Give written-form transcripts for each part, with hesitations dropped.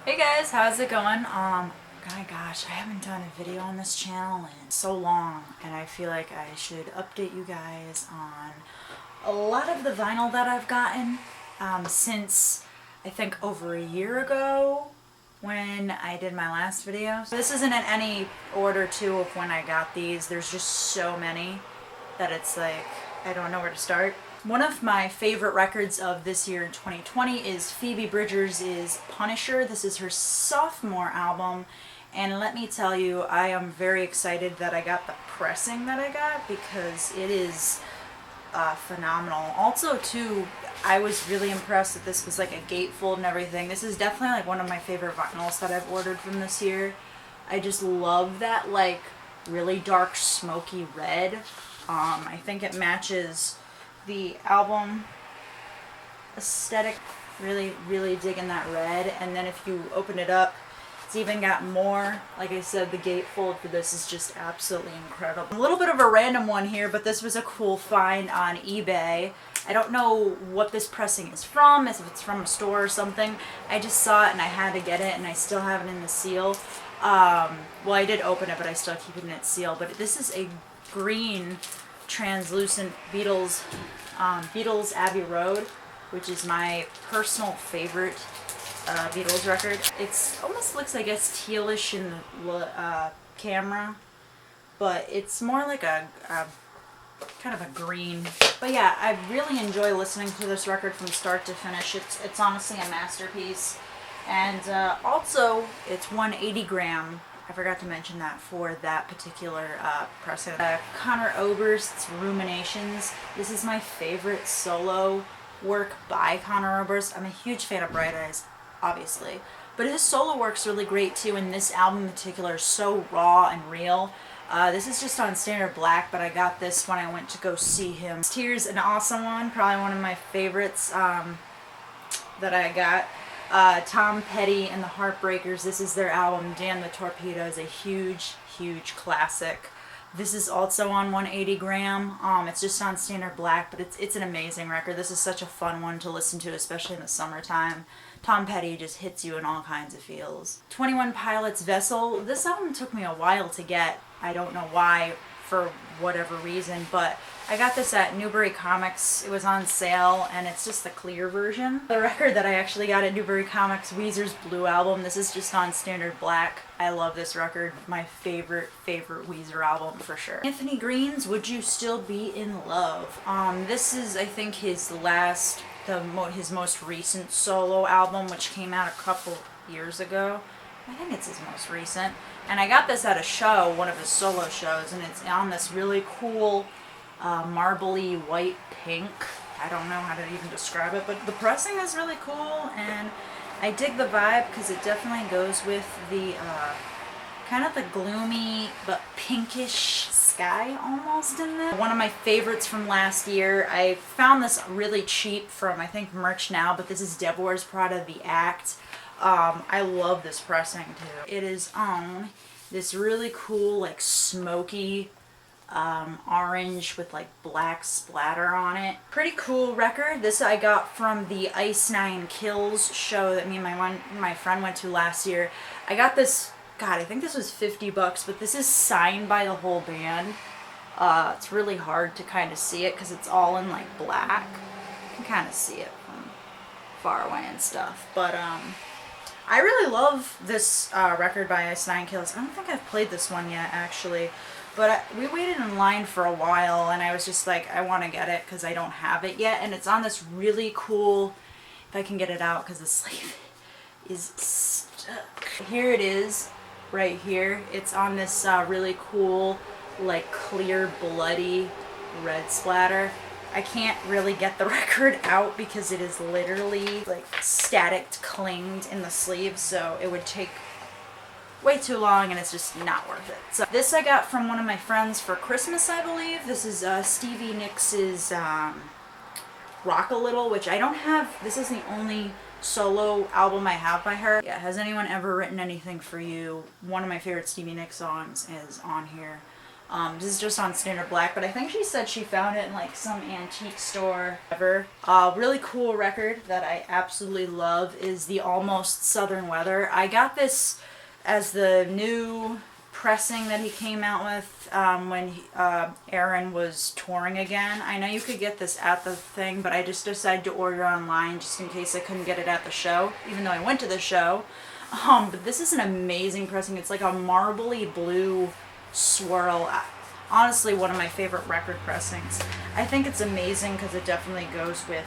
Hey guys, how's it going? Gosh, I haven't done a video on this channel in so long, and I feel like I should update you guys on a lot of the vinyl that I've gotten since I think over a year ago when I did my last video. This isn't in any order too of when I got these. There's just so many that it's like I don't know where to start. One of my favorite records of this year in 2020 is Phoebe Bridgers' Punisher. This is her sophomore album, and let me tell you, I am very excited that I got the pressing that I got because it is phenomenal. Also, too, I was really impressed that this was like a gatefold and everything. This is definitely like one of my favorite vinyls that I've ordered from this year. I just love that like really dark smoky red. I think it matches the album aesthetic. Really digging that red. And then if you open it up, it's even got more. Like I said, the gatefold for this is just absolutely incredible. A little bit of a random one here, but this was a cool find on eBay. I don't know what this pressing is from, if it's from a store or something. I just saw it and I had to get it, and I still have it in the seal. Well, I did open it, but I still keep it in its seal. But this is a green translucent Beatles Abbey Road, which is my personal favorite Beatles record. It's almost looks, I guess, tealish in the camera, but it's more like a kind of a green. But yeah, I really enjoy listening to this record from start to finish. It's honestly a masterpiece. And also, it's 180 gram. I forgot to mention that for that particular pressing. Conor Oberst's Ruminations. This is my favorite solo work by Conor Oberst. I'm a huge fan of Bright Eyes, obviously. But his solo work's really great too, and this album in particular is so raw and real. This is just on Standard Black, but I got this when I went to go see him. Tears, an awesome one, probably one of my favorites that I got. Tom Petty and the Heartbreakers, this is their album, Damn the Torpedo, is a huge classic. This is also on 180 gram. It's just on Standard Black, but it's an amazing record. This is such a fun one to listen to, especially in the summertime. Tom Petty just hits you in all kinds of feels. 21 Pilots Vessel. This album took me a while to get. I don't know why, for whatever reason, but I got this at Newbury Comics. It was on sale, and it's just the clear version. The record that I actually got at Newbury Comics, Weezer's Blue Album. This is just on Standard Black. I love this record. My favorite Weezer album for sure. Anthony Green's Would You Still Be in Love. This is, I think, his most recent solo album, which came out a couple years ago. I think it's his most recent. And I got this at a show, one of his solo shows, and it's on this really cool marbly white pink. I don't know how to even describe it, but the pressing is really cool, and I dig the vibe because it definitely goes with the kind of the gloomy but pinkish sky almost in there. One of my favorites from last year. I found this really cheap from, I think, Merch Now, but this is Deb Wears Prada, The Act. I love this pressing too. It is on this really cool, like smoky orange with like black splatter on it. Pretty cool record. This I got from the Ice Nine Kills show that me and my friend went to last year. I got this, God, I think this was $50, but this is signed by the whole band. It's really hard to kind of see it because it's all in like black. You can kind of see it from far away and stuff, but I really love this record by Ice Nine Kills. I don't think I've played this one yet, actually. But we waited in line for a while, and I was just like, I want to get it because I don't have it yet. And it's on this really cool, if I can get it out because the sleeve is stuck. Here it is, right here. It's on this really cool, like clear, bloody red splatter. I can't really get the record out because it is literally like static clinged in the sleeve, so it would take way too long and it's just not worth it. So this I got from one of my friends for Christmas, I believe. This is Stevie Nicks' Rock a Little, which I don't have. This is the only solo album I have by her. Yeah, Has Anyone Ever Written Anything for You? One of my favorite Stevie Nicks songs is on here. This is just on standard black, but I think she said she found it in like some antique store ever. Really cool record that I absolutely love is the Almost Southern Weather. I got this as the new pressing that he came out with when Aaron was touring again. I know you could get this at the thing, but I just decided to order online just in case I couldn't get it at the show, even though I went to the show. But this is an amazing pressing. It's like a marbly blue swirl. Honestly, one of my favorite record pressings. I think it's amazing because it definitely goes with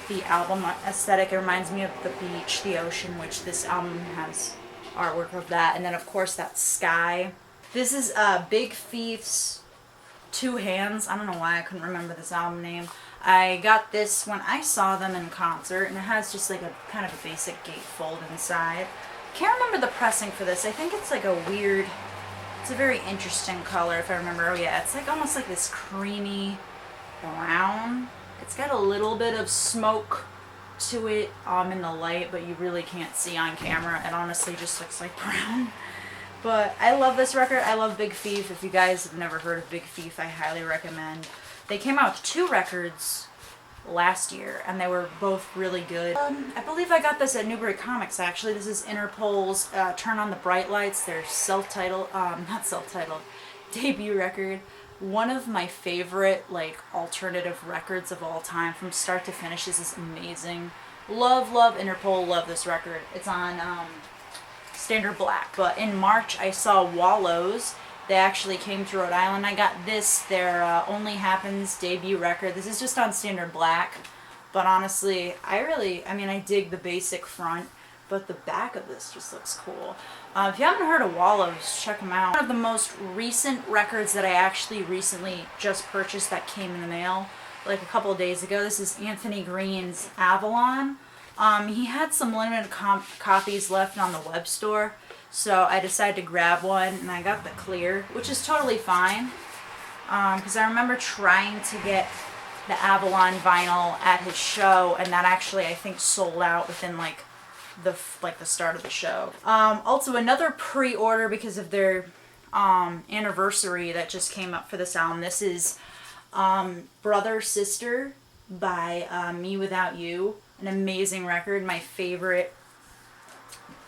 the album aesthetic. It reminds me of the beach, the ocean, which this album has artwork of that, and then of course that sky. This is Big Thief's Two Hands. I don't know why I couldn't remember this album name. I got this when I saw them in concert, and it has just like a kind of a basic gatefold inside. Can't remember the pressing for this. I think it's like a weird, it's a very interesting color if I remember. Oh yeah, it's like almost like this creamy brown. It's got a little bit of smoke to it in the light, but you really can't see on camera. It honestly just looks like brown. But I love this record. I love Big Thief. If you guys have never heard of Big Thief, I highly recommend. They came out with 2 records last year, and they were both really good. I believe I got this at Newbury Comics, actually. This is Interpol's Turn on the Bright Lights, their self-titled, not self-titled, debut record. One of my favorite, like, alternative records of all time. From start to finish, this is amazing. Love Interpol, love this record. It's on standard black. But in March, I saw Wallows. They actually came to Rhode Island. I got this, their Only Happens debut record. This is just on standard black. But honestly, I dig the basic front. But the back of this just looks cool. If you haven't heard of Wallows, check them out. One of the most recent records that I actually recently just purchased that came in the mail like a couple of days ago. This is Anthony Green's Avalon. He had some limited copies left on the web store, so I decided to grab one, and I got the clear, which is totally fine. Because I remember trying to get the Avalon vinyl at his show, and that actually I think sold out within like the start of the show. Also another pre-order because of their anniversary that just came up for this album. This is Brother Sister by Me Without You, an amazing record, my favorite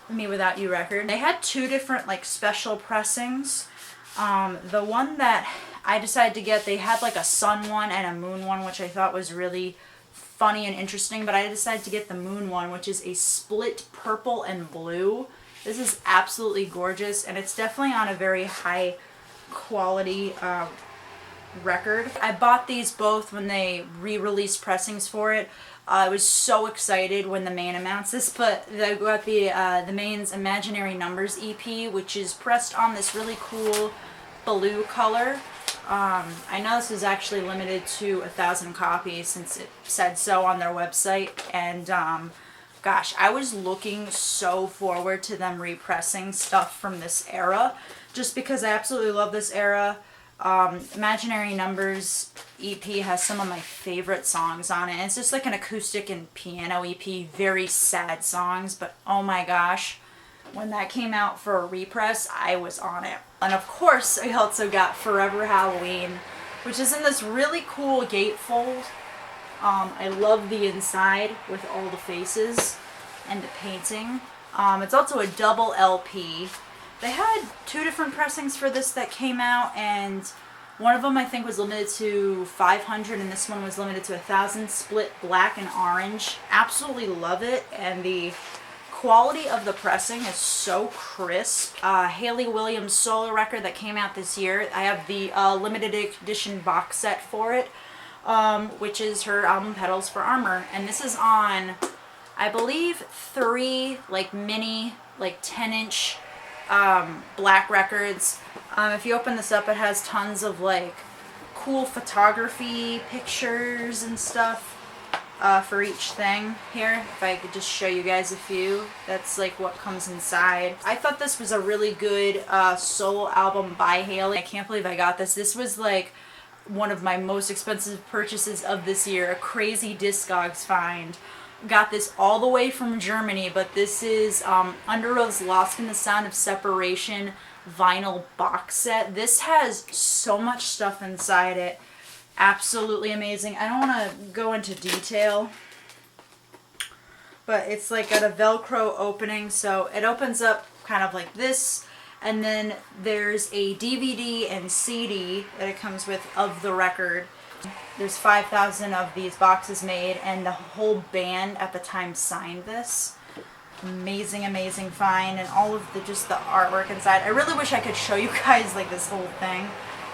Me Without You record. They had 2 different like special pressings. The one that I decided to get, they had like a sun one and a moon one, which I thought was really funny and interesting, but I decided to get the moon one, which is a split purple and blue. This is absolutely gorgeous, and it's definitely on a very high quality record. I bought these both when they re-released pressings for it. I was so excited when the Maine announced this, but I got the Maine's Imaginary Numbers EP, which is pressed on this really cool blue color. I know this is actually limited to 1,000 copies since it said so on their website, and gosh, I was looking so forward to them repressing stuff from this era, just because I absolutely love this era. Imaginary Numbers EP has some of my favorite songs on it. It's just like an acoustic and piano EP, very sad songs, but oh my gosh, when that came out for a repress, I was on it. And of course, I also got Forever Halloween, which is in this really cool gatefold. I love the inside with all the faces and the painting. It's also a double LP. They had 2 different pressings for this that came out, and one of them I think was limited to 500, and this one was limited to 1,000, split black and orange. Absolutely love it, and the quality of the pressing is so crisp. Hayley Williams solo record that came out this year. I have the limited edition box set for it, which is her album Petals for Armor, and this is on, I believe, 3 like mini, like 10-inch black records. If you open this up, it has tons of like cool photography pictures and stuff for each thing. Here, if I could just show you guys a few, that's like what comes inside. I thought this was a really good solo album by Hayley. I can't believe I got this. This was like one of my most expensive purchases of this year, a crazy Discogs find. got this all the way from Germany, but this is Underoath's Lost in the Sound of Separation vinyl box set. This has so much stuff inside it. Absolutely amazing. I don't want to go into detail, but it's like got a Velcro opening, so it opens up kind of like this, and then there's a DVD and CD that it comes with of the record. There's 5,000 of these boxes made, and the whole band at the time signed this. Amazing, amazing find, and all of the just the artwork inside. I really wish I could show you guys like this whole thing,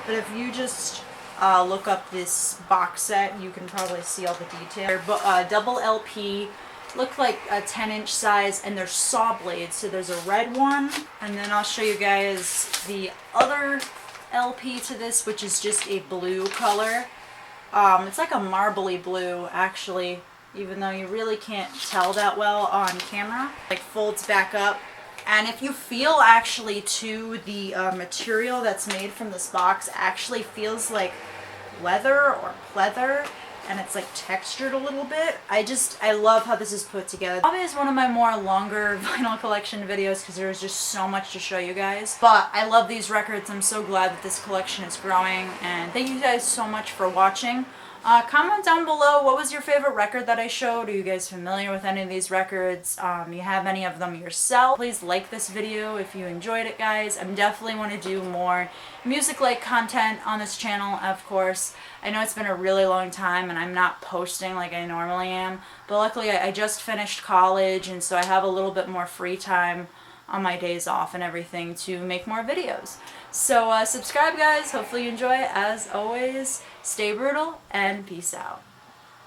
but if you just look up this box set, you can probably see all the detail. But double LP, look like a 10-inch size, and there's saw blades. So there's a red one, and then I'll show you guys the other LP to this, which is just a blue color. It's like a marbly blue, actually, even though you really can't tell that well on camera. Like folds back up, and if you feel actually too, the material that's made from this box actually feels like leather or pleather, and it's like textured a little bit. I love how this is put together. Probably is one of my more longer vinyl collection videos because there's just so much to show you guys. But I love these records. I'm so glad that this collection is growing, and thank you guys so much for watching. Comment down below, what was your favorite record that I showed? Are you guys familiar with any of these records? You have any of them yourself? Please like this video if you enjoyed it, guys. I definitely want to do more music-like content on this channel, of course. I know it's been a really long time and I'm not posting like I normally am, but luckily I just finished college, and so I have a little bit more free time on my days off and everything to make more videos. So subscribe, guys. Hopefully you enjoy it. As always, stay brutal and peace out.